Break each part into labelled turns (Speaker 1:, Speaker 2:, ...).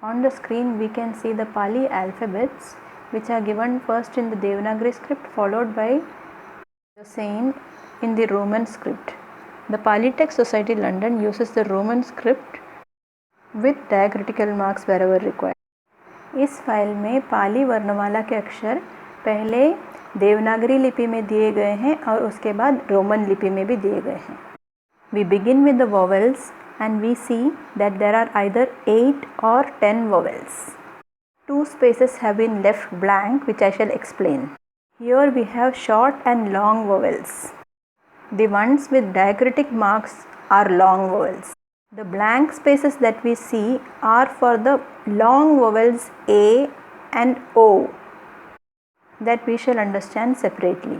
Speaker 1: On the screen we can see the Pali alphabets, which are given first in the Devanagari script followed by the same in the Roman script. The Polytech Society London uses the Roman script with diacritical marks wherever required. इस file में पाली वर्णमाला के अक्षर पहले देवनागरी लिपि में दिए गए हैं और उसके बाद रोमन लिपि में भी दिए गए हैं. We begin with the vowels and we see that there are either 8 or 10 vowels. 2 spaces have been left blank, which I shall explain. Here we have short and long vowels. The ones with diacritic marks are long vowels. The blank spaces that we see are for the long vowels A and O that we shall understand separately.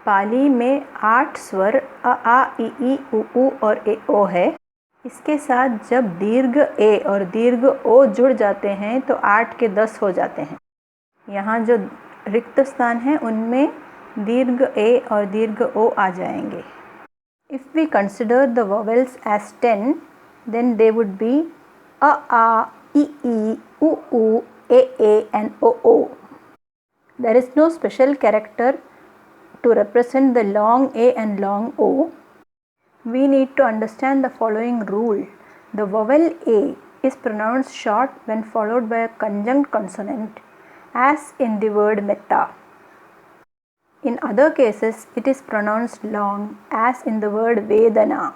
Speaker 1: पाली में 8 स्वर अ, आ, इ, उ, ऊ और ए, ओ है. इसके साथ जब दीर्घ ए और दीर्घ ओ जुड़ जाते हैं तो 8 के 10 हो जाते हैं. यहाँ जो रिक्त स्थान है उनमें दीर्घ ए और दीर्घ ओ आ जाएंगे. If we consider the vowels as 10, then they would be a, i, u, e, and o. There is no special character to represent the long a and long o. We need to understand the following rule. The vowel a is pronounced short when followed by a conjunct consonant, as in the word metta. In other cases, it is pronounced long, as in the word vedana.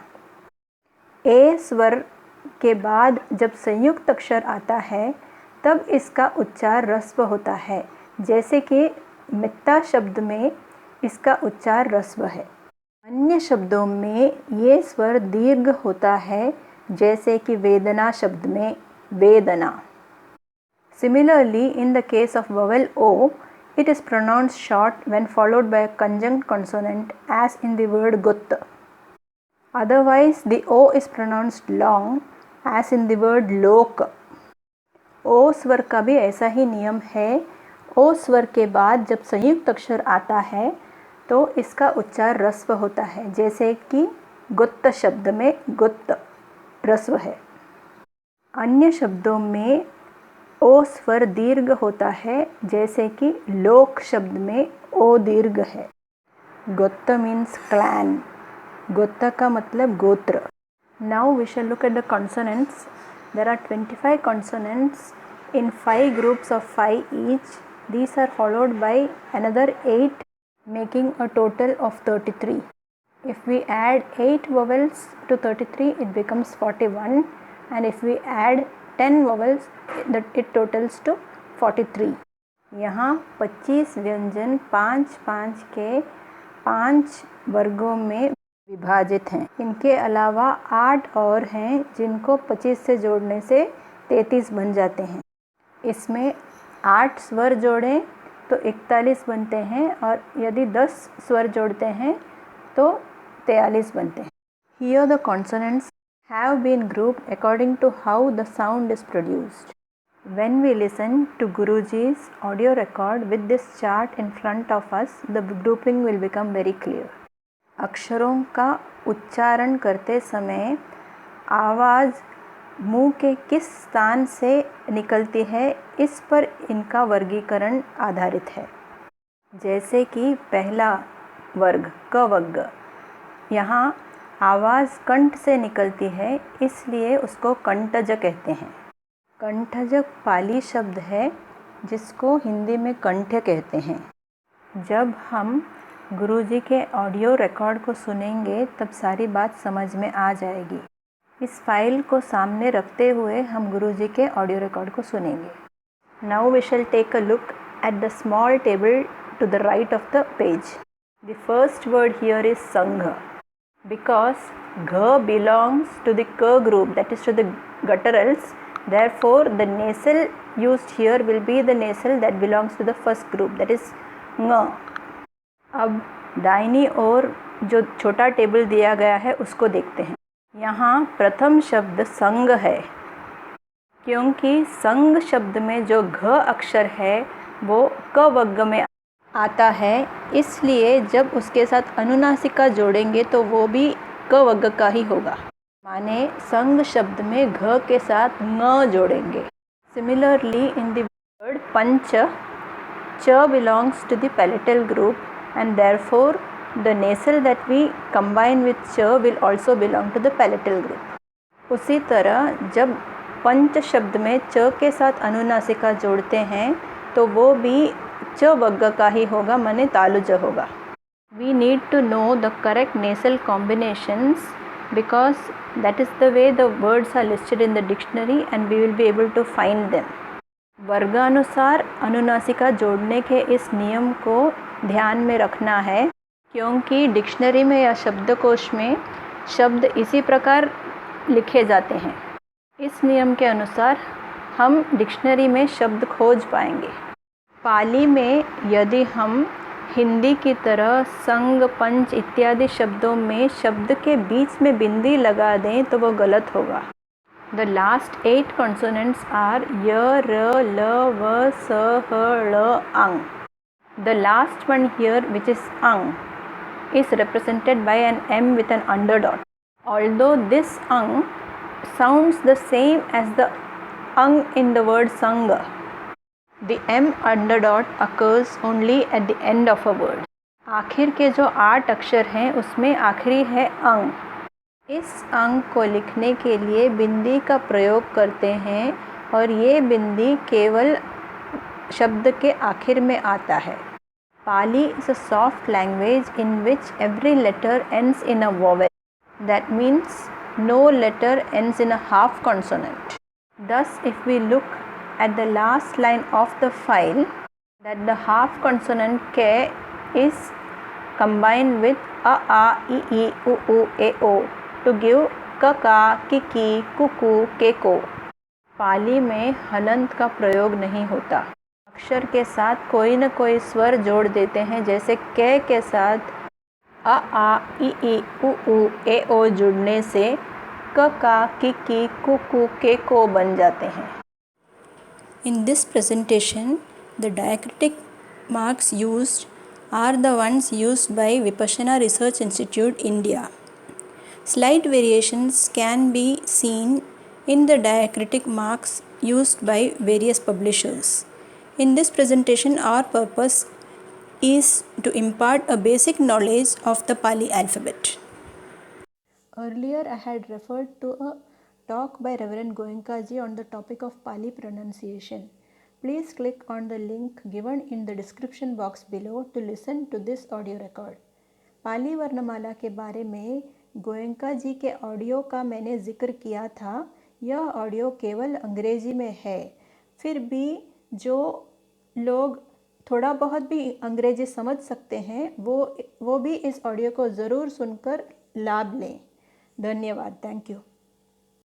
Speaker 1: ए स्वर के बाद जब संयुक्त अक्षर आता है तब इसका उच्चार ह्रस्व होता है, जैसे कि मित्ता शब्द में इसका उच्चार ह्रस्व है. अन्य शब्दों में ये स्वर दीर्घ होता है, जैसे कि वेदना शब्द में वेदना. Similarly, in the case of vowel O, it is pronounced short when followed by a conjunct consonant, as in the word gut. Otherwise, the O is pronounced long, as in the word lok. ओ स्वर का भी ऐसा ही नियम है. ओ स्वर के बाद जब संयुक्त अक्षर आता है तो इसका उच्चार ह्रस्व होता है, जैसे कि गुत्त शब्द में गुत्त ह्रस्व है. अन्य शब्दों में ओ स्वर दीर्घ होता है, जैसे कि लोक शब्द में ओ दीर्घ है. गोत्त मीन्स क्लैन. गोत्त का मतलब गोत्र. Now we shall look at the consonants. There are 25 consonants in 5 groups of 5 each. These are followed by another 8, making a total of 33. If we add 8 vowels to 33, it becomes 41, and if we add 10 vowels, it totals to 43. यहाँ 25 व्यंजन 5-5 के 5 वर्गों में विभाजित हैं. इनके अलावा 8 और हैं जिनको 25 से जोड़ने से 33 बन जाते हैं. इसमें 8 स्वर जोड़ें तो 41 बनते हैं, और यदि 10 स्वर जोड़ते हैं तो 43 बनते हैं. Here the consonants have been grouped according to how the sound is produced. When we listen to Guruji's audio record with this chart in front of us, the grouping will become very clear. अक्षरों का उच्चारण करते समय आवाज़ मुंह के किस स्थान से निकलती है, इस पर इनका वर्गीकरण आधारित है. जैसे कि पहला वर्ग क वर्ग, यहाँ आवाज़ कंठ से निकलती है, इसलिए उसको कंठज कहते हैं. कंठज पाली शब्द है जिसको हिंदी में कंठ कहते हैं. जब हम गुरुजी के ऑडियो रिकॉर्ड को सुनेंगे तब सारी बात समझ में आ जाएगी. इस फाइल को सामने रखते हुए हम गुरुजी के ऑडियो रिकॉर्ड को सुनेंगे. Now we shall take a look at the small table to the right of the page. The first word here is संघ. बिकॉज घ बिलोंग्स टू द क group, that is to the gutturals, therefore the nasal used here will be the nasal that belongs to the first group, that is ng. अब दाहिनी ओर जो छोटा table दिया गया है उसको देखते हैं. यहाँ प्रथम शब्द संग है, क्योंकि संग शब्द में जो घ अक्षर है वो क वर्ग में आता है, इसलिए जब उसके साथ अनुनासिका जोड़ेंगे तो वो भी क वर्ग का ही होगा. माने संग शब्द में घ के साथ ng जोड़ेंगे. Similarly, in the word pancha, cha belongs to the palatal group and therefore the nasal that we combine with cha will also belong to the palatal group. उसी तरह जब पंच शब्द में च के साथ अनुनासिका जोड़ते हैं तो वो भी च वर्ग का ही होगा, माने तालुज होगा. We need to know the correct nasal combinations because that is the way the words are listed in the dictionary and we will be able to find them. वर्गानुसार अनुनासिका जोड़ने के इस नियम को ध्यान में रखना है क्योंकि डिक्शनरी में या शब्दकोश में शब्द इसी प्रकार लिखे जाते हैं. इस नियम के अनुसार हम डिक्शनरी में शब्द खोज पाएंगे. पाली में यदि हम हिंदी की तरह संग, पंच इत्यादि शब्दों में शब्द के बीच में बिंदी लगा दें तो वो गलत होगा. The last 8 consonants are य, र, ल, व, स, ह, ळ, ang. The last one here, which is ang, is represented by an M with an underdot. Although this ang sounds the same as the ang in the word sanga, the M underdot occurs only at the end of a word. आखिर के जो 8 अक्षर हैं उसमें आखिरी है अंग. इस अंग को लिखने के लिए बिंदी का प्रयोग करते हैं और ये बिंदी केवल शब्द के आखिर में आता है. Pali is a soft language in which every letter ends in a vowel. That means no letter ends in a half consonant. Thus, if we look at the last line of the file, that the half consonant k is combined with a, I, I, u, e, o to give ka, ka, ki, kuku, keko. पाली में हलंत का प्रयोग नहीं होता. अक्षर के साथ कोई न कोई स्वर जोड़ देते हैं, जैसे के साथ अ, आ, ई, उ, ए, ओ जुड़ने से क, का, की, कुकु, के, को बन जाते हैं. In this presentation, the diacritic marks used are the ones used by Vipassana Research Institute, India. Slight variations can be seen in the diacritic marks used by various publishers. In this presentation, our purpose is to impart a basic knowledge of the Pali alphabet. Earlier, I had referred to a talk by Reverend Goenka ji on the topic of Pali pronunciation. Please click on the link given in the description box below to listen to this audio record. पाली वर्णमाला के बारे में गोयंका जी के audio का मैंने जिक्र किया था. यह ऑडियो केवल अंग्रेजी में है. फिर भी जो लोग थोड़ा बहुत भी अंग्रेजी समझ सकते हैं वो भी इस ऑडियो को ज़रूर सुनकर लाभ लें. धन्यवाद. Thank you.